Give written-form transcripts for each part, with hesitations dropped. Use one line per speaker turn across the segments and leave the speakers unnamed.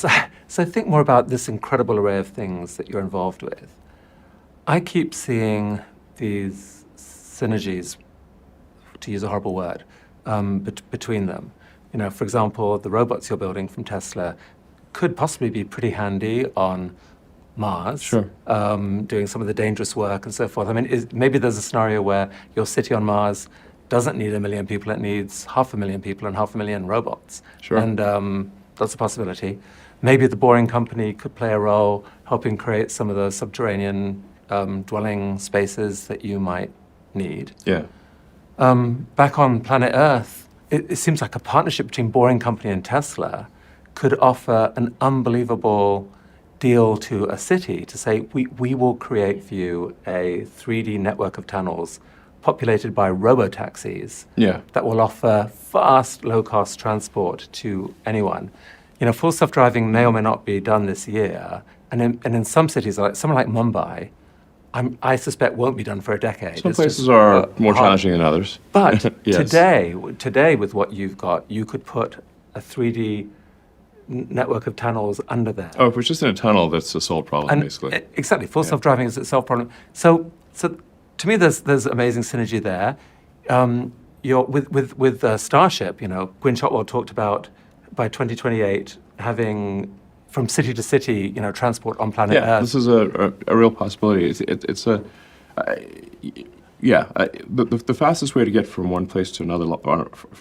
I think more about this incredible array of things that you're involved with, I keep seeing these synergies, to use a horrible word, between them. You know, for example, the robots you're building from Tesla could possibly be pretty handy on Mars,
Sure.
Doing some of the dangerous work and so forth. I mean, maybe there's a scenario where your city on Mars doesn't need 1 million people, it needs 500,000 people and 500,000 robots.
Sure.
And that's a possibility. Maybe the Boring Company could play a role helping create some of those subterranean dwelling spaces that you might need.
Yeah.
Back on planet Earth, it seems like a partnership between Boring Company and Tesla could offer an unbelievable deal to a city to say, we will create for you a 3D network of tunnels populated by robo-taxis that will offer fast, low-cost transport to anyone. You know, full self-driving may or may not be done this year, and in some cities, like somewhere like Mumbai, I suspect won't be done for a decade.
Some places are more
hard.
challenging than others.
But
yes.
today, with what you've got, you could put a 3D network of tunnels under there.
Oh, if it's just in a tunnel, that's a solved problem, basically.
Exactly. Full self-driving is a solved problem. So to me, there's amazing synergy there. With Starship, you know, Gwynne Shotwell talked about by 2028 having from city to city, you know, transport on planet Earth.
Yeah, this is a real possibility. The fastest way to get from one place to another,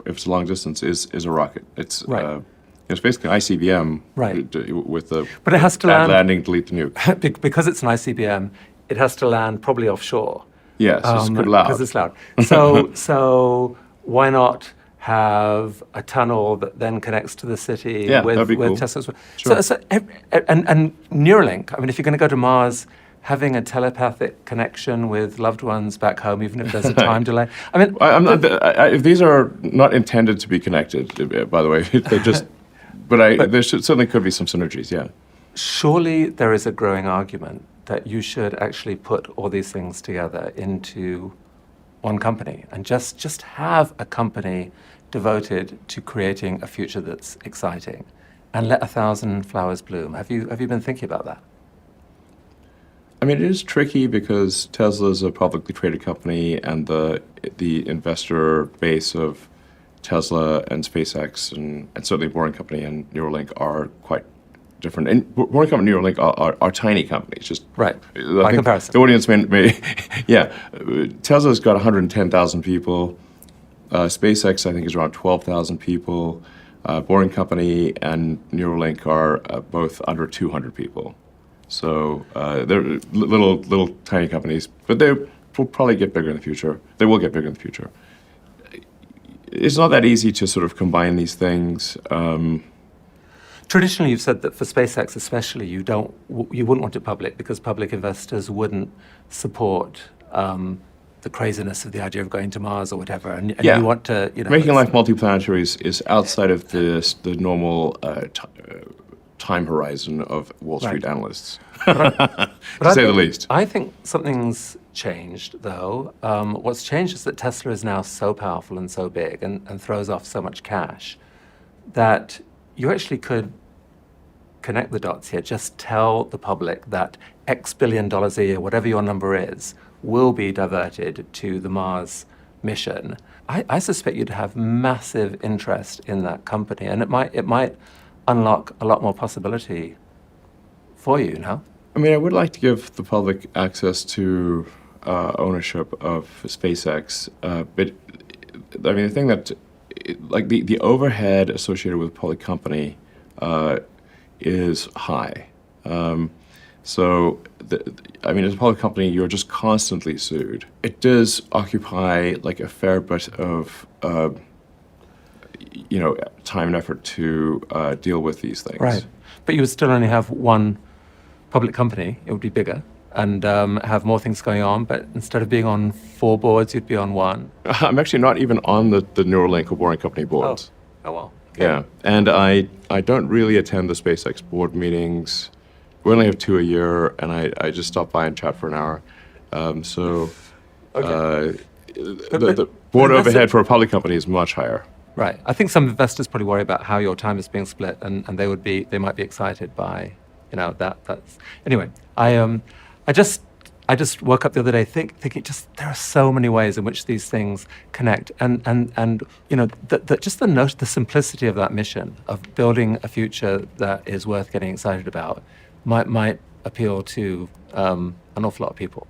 if it's a long distance, is a rocket. It's
right.
It's basically an ICBM,
right.
With the
but it has to land,
landing, delete the nuke.
Because it's an ICBM, it has to land probably offshore.
Yes, it's pretty loud.
Because it's loud. So why not have a tunnel that then connects to the city with
cool.
Tesla's?
Sure.
And Neuralink. I mean, if you're going to go to Mars, having a telepathic connection with loved ones back home, even if there's a time delay. I mean,
these are not intended to be connected, by the way. They're just. But there certainly could be some synergies, yeah.
Surely there is a growing argument that you should actually put all these things together into one company and just have a company devoted to creating a future that's exciting and let 1,000 flowers bloom. Have you been thinking about that?
I mean, it is tricky because Tesla is a publicly traded company and the investor base of Tesla and SpaceX and certainly Boring Company and Neuralink are quite different. And Boring Company and Neuralink are tiny companies. Just
right. By comparison.
The audience may yeah. Tesla's got 110,000 people. SpaceX, I think, is around 12,000 people. Boring Company and Neuralink are both under 200 people. So they're little tiny companies, but they will probably get bigger in the future. They will get bigger in the future. It's not that easy to sort of combine these things.
Traditionally, you've said that for SpaceX especially, you wouldn't want it public because public investors wouldn't support the craziness of the idea of going to Mars or whatever. And you want to, you know,
making life multiplanetary is outside of the normal time horizon of Wall Street analysts, to say the least.
I think something's changed, though. What's changed is that Tesla is now so powerful and so big and throws off so much cash that you actually could connect the dots here. Just tell the public that X billion dollars a year, whatever your number is, will be diverted to the Mars mission. I suspect you'd have massive interest in that company, and it might unlock a lot more possibility for you, no?
I mean, I would like to give the public access to ownership of SpaceX, but I mean, the thing that, like the overhead associated with a public company is high. So, I mean, as a public company, you're just constantly sued. It does occupy like a fair bit of, time and effort to deal with these things.
Right, but you would still only have one public company. It would be bigger and have more things going on. But instead of being on 4 boards, you'd be on 1.
I'm actually not even on the Neuralink or Boring Company boards.
Oh well. Okay.
Yeah, and I don't really attend the SpaceX board meetings. We only have 2 a year, and I just stop by and chat for an hour. The board overhead for a public company is much higher.
Right. I think some investors probably worry about how your time is being split, and they might be excited by, that's anyway. I just woke up the other day thinking just there are so many ways in which these things connect, and just the simplicity of that mission of building a future that is worth getting excited about might appeal to an awful lot of people.